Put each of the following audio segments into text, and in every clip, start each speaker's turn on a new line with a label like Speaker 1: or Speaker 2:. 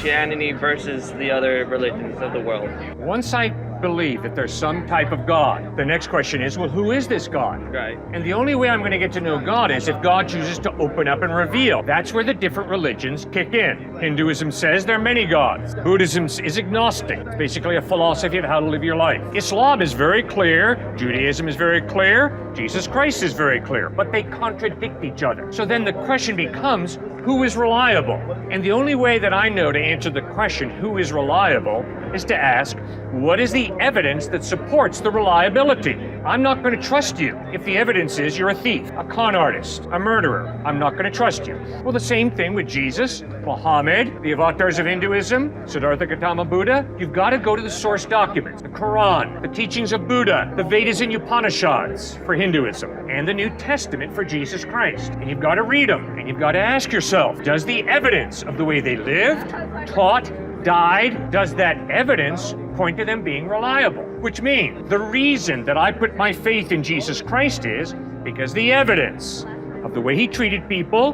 Speaker 1: Christianity versus the other religions of the world.
Speaker 2: Once I believe that there's some type of God, the next question is, well, who is this God?
Speaker 1: Right.
Speaker 2: And the only way I'm going to get to know God is if God chooses to open up and reveal. That's where the different religions kick in. Hinduism says there are many gods. Buddhism is agnostic. It's basically a philosophy of how to live your life. Islam is very clear. Judaism is very clear. Jesus Christ is very clear. But they contradict each other. So then the question becomes, who is reliable? And the only way that I know to answer the question, who is reliable, is to ask, what is the evidence that supports the reliability? I'm not going to trust you if the evidence is you're a thief, a con artist, a murderer. I'm not going to trust you. Well, the same thing with Jesus, Muhammad, the avatars of Hinduism, Siddhartha Gautama Buddha. You've got to go to the source documents, the Quran, the teachings of Buddha, the Vedas and Upanishads for Hinduism, and the New Testament for Jesus Christ. And you've got to read them, and you've got to ask yourself, does the evidence of the way they lived, taught, died, does that evidence point to them being reliable? Which means the reason that I put my faith in Jesus Christ is because the evidence of the way he treated people,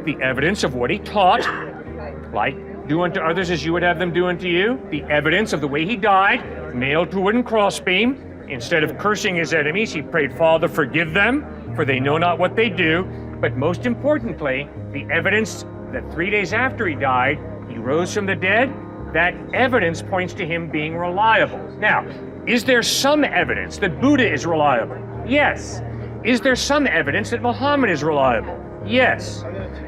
Speaker 2: the evidence of what he taught, like do unto others as you would have them do unto you, the evidence of the way he died, nailed to a wooden crossbeam. Instead of cursing his enemies, he prayed, Father, forgive them, for they know not what they do. But most importantly, the evidence that 3 days after he died, he rose from the dead. That evidence points to him being reliable. Now, is there some evidence that Buddha is reliable? Yes. Is there some evidence that Muhammad is reliable? Yes.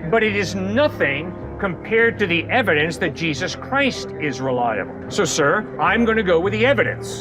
Speaker 2: But it is nothing compared to the evidence that Jesus Christ is reliable. So, sir, I'm going to go with the evidence.